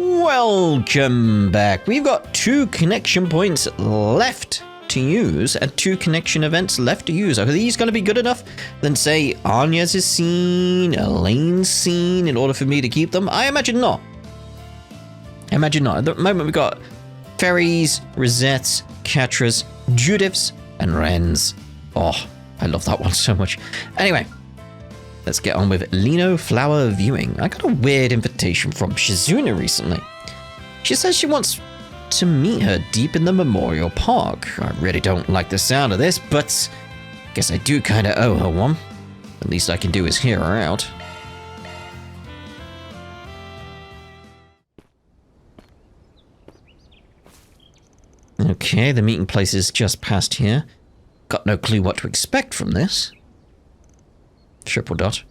Welcome back. We've got 2 connection points left to use and 2 connection events left to use. Are these going to be good enough than, say, Anya's scene, Elaine's scene, in order for me to keep them? I imagine not. At the moment, we've got Fairies, Rosettes, Catras, Judiths, and Wrens. Oh, I love that one so much. Anyway, let's get on with Lino Flower viewing. I got a weird invitation from Shizuna recently. She says she wants to meet her deep in the Memorial Park. I really don't like the sound of this, but guess I do kind of owe her one. The least I can do is hear her out. Okay, the meeting place is just past here. Got no clue what to expect from this. Triple dot.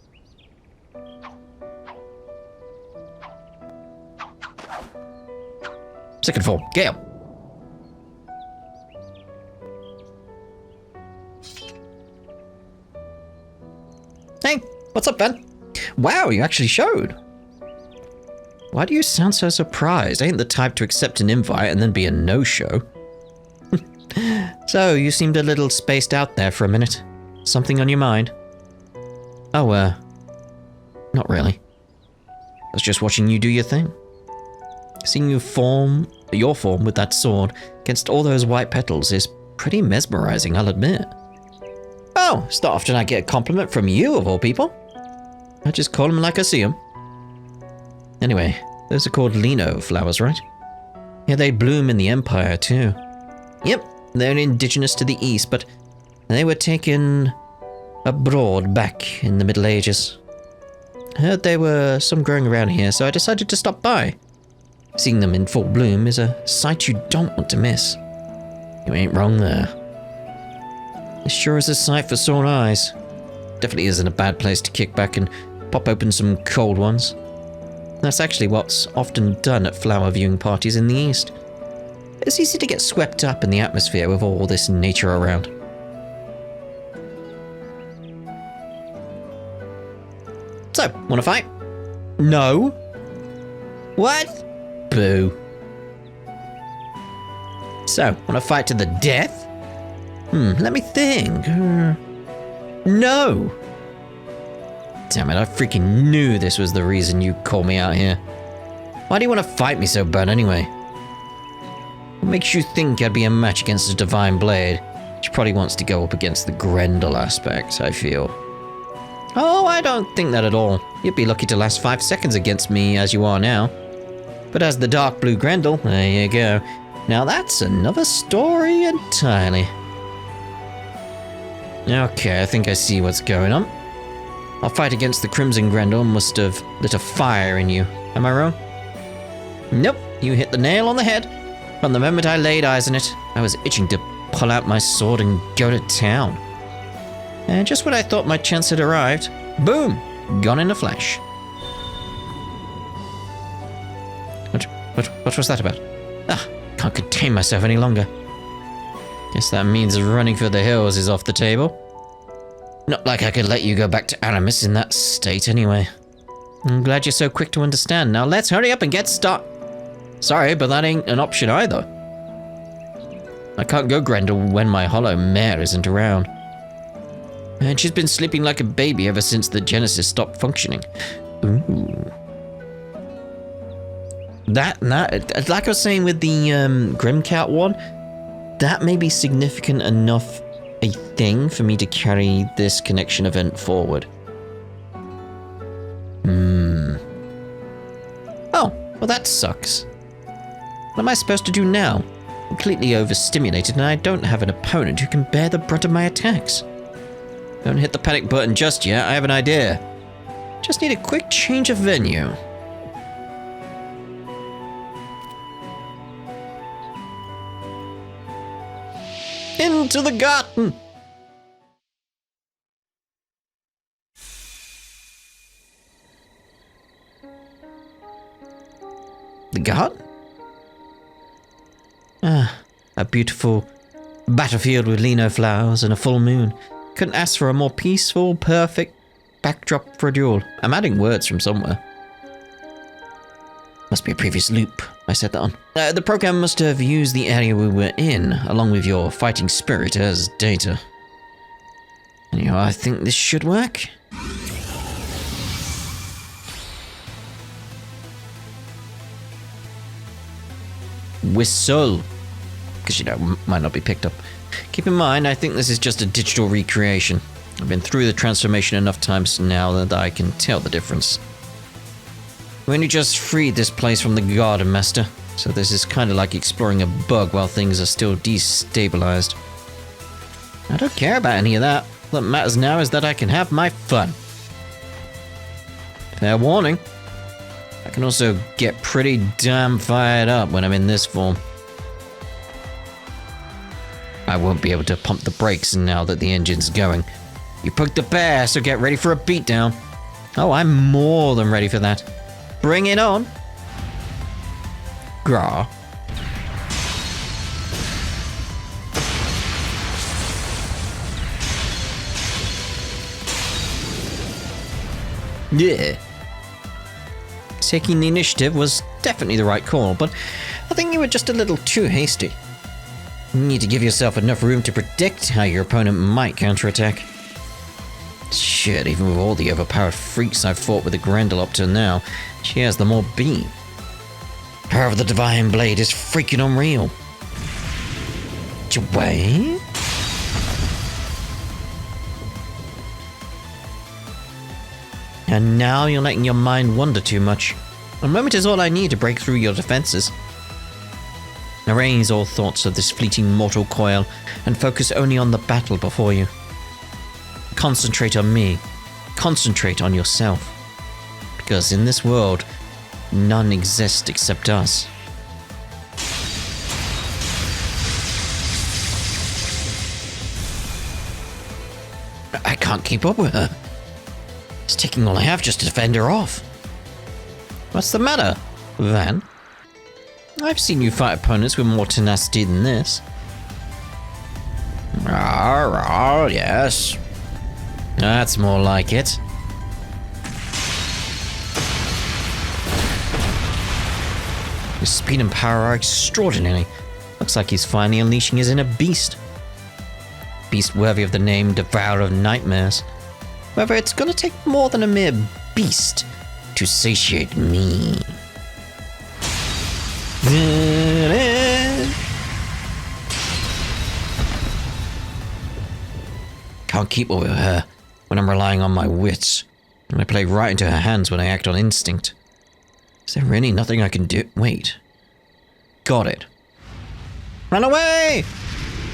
Second floor, Gale. Hey, what's up, Ben? Wow, you actually showed. Why do you sound so surprised? I ain't the type to accept an invite and then be a no-show. So, you seemed a little spaced out there for a minute. Something on your mind? Oh, not really. I was just watching you do your thing. Seeing you form your form with that sword against all those white petals is pretty mesmerizing, I'll admit. Oh, it's not often I get a compliment from you, of all people. I just call them like I see them. Anyway, those are called Lino flowers, right? Yeah, they bloom in the Empire, too. Yep, they're indigenous to the East, but they were taken abroad back in the Middle Ages. Heard there were some growing around here, so I decided to stop by. Seeing them in full bloom is a sight you don't want to miss. You ain't wrong there. It sure is a sight for sore eyes. Definitely isn't a bad place to kick back and pop open some cold ones. That's actually what's often done at flower viewing parties in the East. It's easy to get swept up in the atmosphere with all this nature around. So, wanna fight? No. What? Boo. So, wanna fight to the death? Let me think. No. Damn it, I freaking knew this was the reason you called me out here. Why do you want to fight me so bad anyway? What makes you think I'd be a match against the Divine Blade? She probably wants to go up against the Grendel aspect, I feel. Oh, I don't think that at all. You'd be lucky to last 5 seconds against me as you are now. But as the Dark Blue Grendel, there you go. Now that's another story entirely. Okay, I think I see what's going on. Our fight against the Crimson Grendel must have lit a fire in you. Am I wrong? Nope, you hit the nail on the head. From the moment I laid eyes on it, I was itching to pull out my sword and go to town. And just when I thought my chance had arrived, boom, gone in a flash. What was that about? Ah, can't contain myself any longer. Guess that means running for the hills is off the table. Not like I could let you go back to Aramis in that state anyway. I'm glad you're so quick to understand. Now let's hurry up and get started. Sorry, but that ain't an option either. I can't go Grendel when my hollow mare isn't around. And she's been sleeping like a baby ever since the Genesis stopped functioning. Ooh. That, like I was saying with the Grimcat one, that may be significant enough a thing for me to carry this connection event forward. Oh, well that sucks. What am I supposed to do now? Completely overstimulated and I don't have an opponent who can bear the brunt of my attacks. Don't hit the panic button just yet, I have an idea. Just need a quick change of venue. Into the garten! The garden? Ah, a beautiful battlefield with lino flowers and a full moon. Couldn't ask for a more peaceful, perfect backdrop for a duel. I'm adding words from somewhere. Must be a previous loop. I set that on. The program must have used the area we were in, along with your fighting spirit, as data. Anyhow, I think this should work. Whistle. Because, you know, might not be picked up. Keep in mind, I think this is just a digital recreation. I've been through the transformation enough times now that I can tell the difference. We only just freed this place from the garden, master. So this is kind of like exploring a bug while things are still destabilized. I don't care about any of that. What matters now is that I can have my fun. Fair warning. I can also get pretty damn fired up when I'm in this form. I won't be able to pump the brakes now that the engine's going. You poked the bear, so get ready for a beatdown. Oh, I'm more than ready for that. Bring it on. Grah. Yeah. Taking the initiative was definitely the right call, but I think you were just a little too hasty. You need to give yourself enough room to predict how your opponent might counterattack. Shit, even with all the overpowered freaks I've fought with the Grendel up to now, she has them all beat. Power of the Divine Blade is freaking unreal. Wait? And now you're letting your mind wander too much. A moment is all I need to break through your defenses. Erase all thoughts of this fleeting mortal coil and focus only on the battle before you. Concentrate on me. Concentrate on yourself. Because in this world, none exist except us. I can't keep up with her. It's taking all I have just to defend her off. What's the matter, Van? I've seen you fight opponents with more tenacity than this. Yes. That's more like it. His speed and power are extraordinary. Looks like he's finally unleashing his inner beast. Beast worthy of the name Devourer of Nightmares. However, it's gonna take more than a mere beast to satiate me. Can't keep up with her when I'm relying on my wits, and I play right into her hands when I act on instinct. Is there really nothing I can do? Wait. Got it. Run away!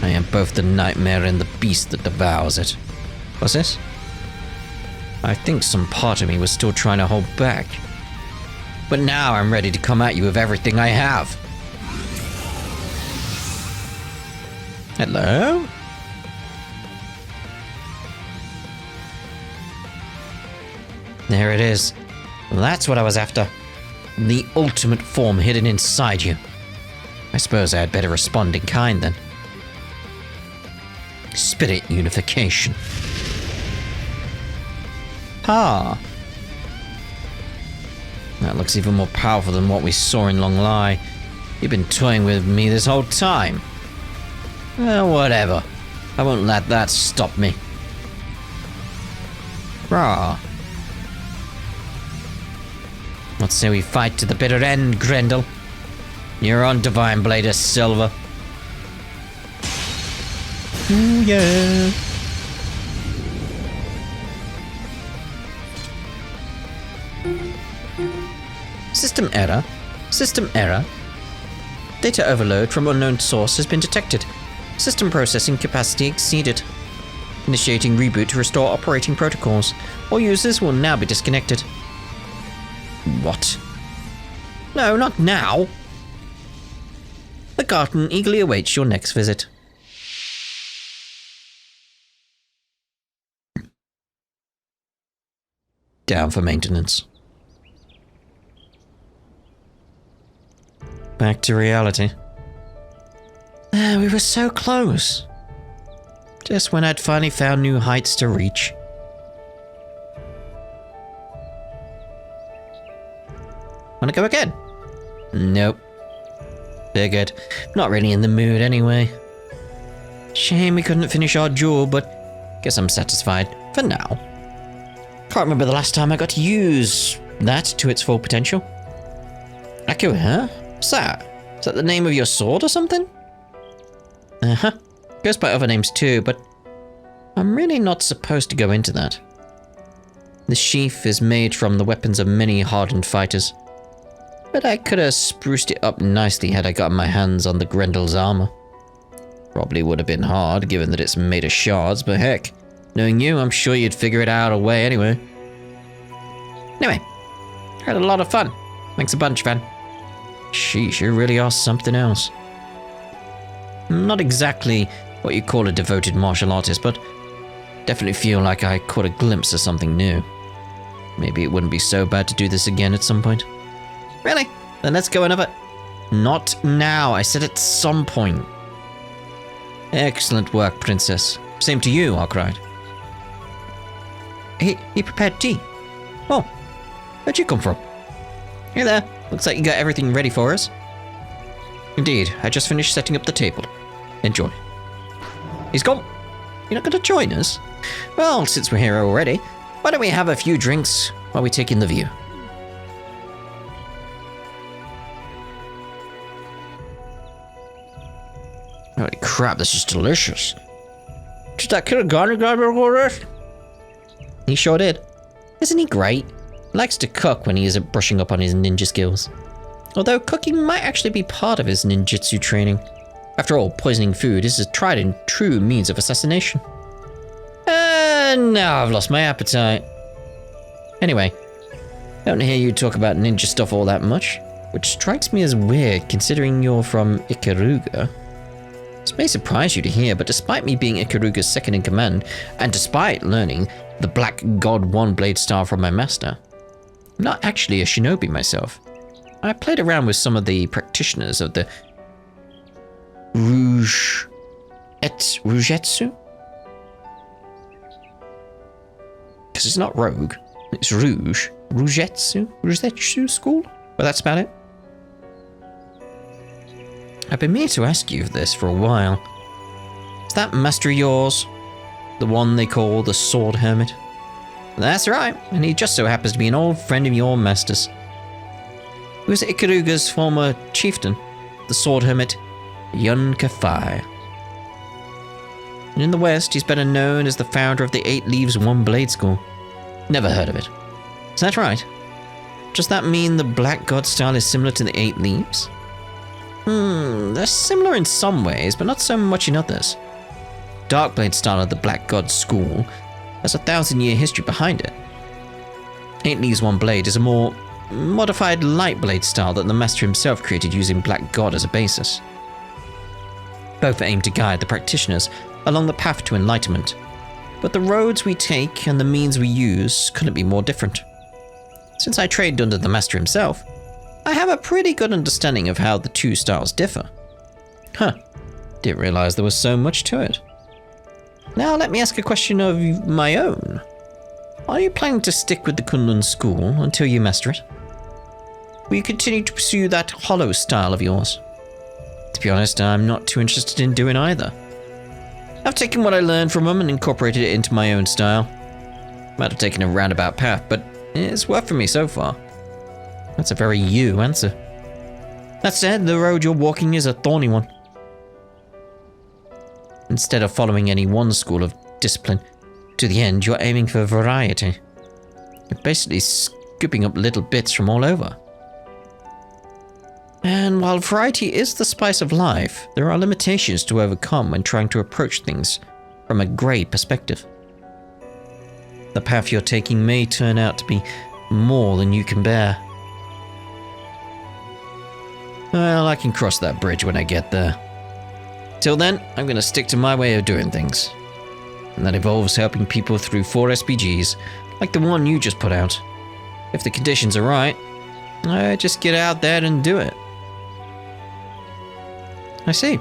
I am both the nightmare and the beast that devours it. What's this? I think some part of me was still trying to hold back. But now I'm ready to come at you with everything I have. Hello? There it is. That's what I was after. The ultimate form hidden inside you. I suppose I had better respond in kind then. Spirit unification. Ah. That looks even more powerful than what we saw in Long Lie. You've been toying with me this whole time. Well, whatever. I won't let that stop me. Rah. Let's say we fight to the bitter end, Grendel. You're on Divine Blade of Silver. Ooh, yeah. System error. System error. Data overload from unknown source has been detected. System processing capacity exceeded. Initiating reboot to restore operating protocols. All users will now be disconnected. What? No, not now. The garden eagerly awaits your next visit. Down for maintenance. Back to reality. We were so close. Just when I'd finally found new heights to reach. Wanna go again? Nope. Figured. Not really in the mood anyway. Shame we couldn't finish our duel, but guess I'm satisfied for now. Can't remember the last time I got to use that to its full potential. Aku, huh? What's that? Is that the name of your sword or something? Uh-huh. Goes by other names too, but I'm really not supposed to go into that. The sheath is made from the weapons of many hardened fighters, but I could have spruced it up nicely had I gotten my hands on the Grendel's armor. Probably would have been hard, given that it's made of shards, but heck, knowing you, I'm sure you'd figure it out a way anyway. Anyway, had a lot of fun. Thanks a bunch, Van. Sheesh, you really are something else. Not exactly what you call a devoted martial artist, but definitely feel like I caught a glimpse of something new. Maybe it wouldn't be so bad to do this again at some point. Really? Then let's go another... Not now, I said at some point. Excellent work, Princess. Same to you, I cried. He prepared tea. Oh, where'd you come from? Hey there, looks like you got everything ready for us. Indeed, I just finished setting up the table. Enjoy. He's gone. You're not going to join us? Well, since we're here already, why don't we have a few drinks while we take in the view? Holy crap, this is delicious. Did that kid garden guy record this? He sure did. Isn't he great? He likes to cook when he isn't brushing up on his ninja skills. Although cooking might actually be part of his ninjutsu training. After all, poisoning food is a tried and true means of assassination. And now I've lost my appetite. Anyway, I don't hear you talk about ninja stuff all that much, which strikes me as weird considering you're from Ikaruga. This may surprise you to hear, but despite me being Ikaruga's second in command, and despite learning the Black God One Blade style from my master, I'm not actually a shinobi myself. I played around with some of the practitioners of the Rougetsu? Because it's not rogue, it's Rougetsu school? Well, that's about it. I've been meaning to ask you this for a while. Is that master of yours the one they call the Sword Hermit? That's right, and he just so happens to be an old friend of your master's. He was Ikaruga's former chieftain, the Sword Hermit Yun Kafai. And in the West, he's better known as the founder of the 8 Leaves One Blade School. Never heard of it. Is that right? Does that mean the Black God style is similar to the 8 Leaves? They're similar in some ways, but not so much in others. Dark Blade style of the Black God School has a 1,000-year history behind it. 8 Leaves One Blade is a more modified light blade style that the master himself created using Black God as a basis. Both aim to guide the practitioners along the path to enlightenment, but the roads we take and the means we use couldn't be more different. Since I trained under the master himself, I have a pretty good understanding of how the two styles differ. Didn't realize there was so much to it. Now let me ask a question of my own. Are you planning to stick with the Kunlun school until you master it? Will you continue to pursue that hollow style of yours? To be honest, I'm not too interested in doing either. I've taken what I learned from them and incorporated it into my own style. Might have taken a roundabout path, but it's worked for me so far. That's a very you answer. That said, the road you're walking is a thorny one. Instead of following any one school of discipline, to the end you're aiming for variety. You're basically scooping up little bits from all over. And while variety is the spice of life, there are limitations to overcome when trying to approach things from a grey perspective. The path you're taking may turn out to be more than you can bear. Well, I can cross that bridge when I get there. Till then, I'm going to stick to my way of doing things. And that involves helping people through 4 SPGs, like the one you just put out. If the conditions are right, I just get out there and do it. I see.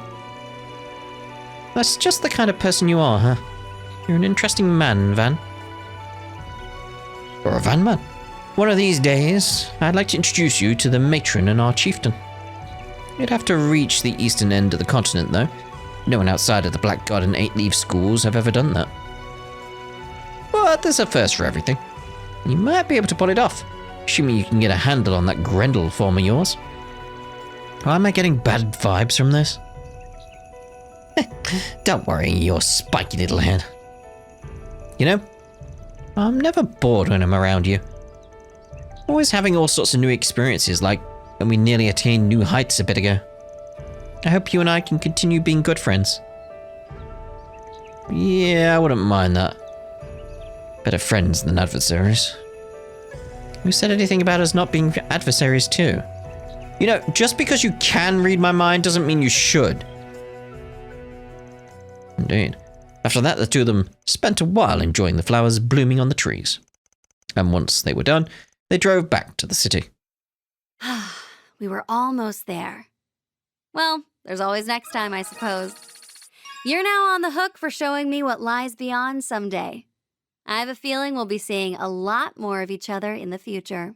That's just the kind of person you are, huh? You're an interesting man, Van. Or a Van man. One of these days, I'd like to introduce you to the matron and our chieftain. You'd have to reach the eastern end of the continent, though. No one outside of the Black Garden 8-leaf schools have ever done that. But there's a first for everything. You might be able to pull it off, assuming you can get a handle on that Grendel form of yours. Why am I getting bad vibes from this? Don't worry, your spiky little head. You know, I'm never bored when I'm around you. Always having all sorts of new experiences, like when we nearly attained new heights a bit ago. I hope you and I can continue being good friends. Yeah, I wouldn't mind that. Better friends than adversaries. Who said anything about us not being adversaries too? You know, just because you can read my mind doesn't mean you should. Indeed. After that, the two of them spent a while enjoying the flowers blooming on the trees. And once they were done, they drove back to the city. We were almost there. Well, there's always next time, I suppose. You're now on the hook for showing me what lies beyond someday. I have a feeling we'll be seeing a lot more of each other in the future.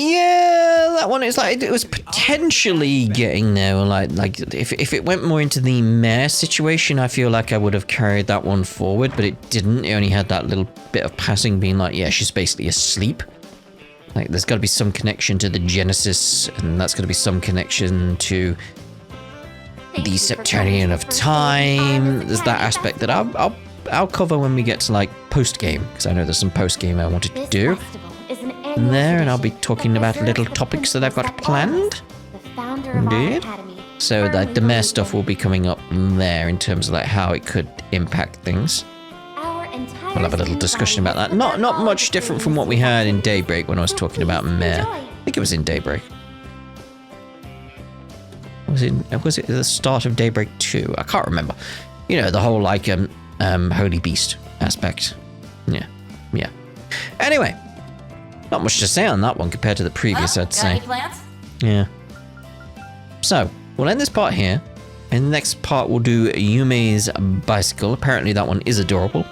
Yeah, that one is like, it was potentially getting there. Like if it went more into the mare situation, I feel like I would have carried that one forward, but it didn't. It only had that little bit of passing being like, yeah, she's basically asleep. Like, there's got to be some connection to the Genesis, and that's got to be some connection to the Septarian of Time. There's that aspect that I'll cover when we get to like post game, because I know there's some post game I wanted to do. In there, and I'll be talking about little topics that I've got planned. Indeed. So like the mare stuff will be coming up there in terms of like how it could impact things. We'll have a little discussion about that. Not much different from what we had in Daybreak when I was talking about mare. I think it was in Daybreak. Was it the start of Daybreak 2? I can't remember. You know, the whole like holy beast aspect. Yeah. Anyway. Not much to say on that one compared to the previous, I'd say. Any plans? Yeah. So, we'll end this part here. In the next part, we'll do Yume's bicycle. Apparently, that one is adorable,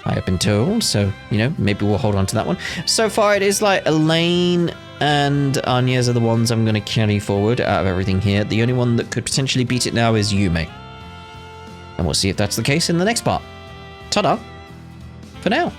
I have been told. So, you know, maybe we'll hold on to that one. So far, it is like Elaine and Anya's are the ones I'm going to carry forward out of everything here. The only one that could potentially beat it now is Yume. And we'll see if that's the case in the next part. Ta-da! For now.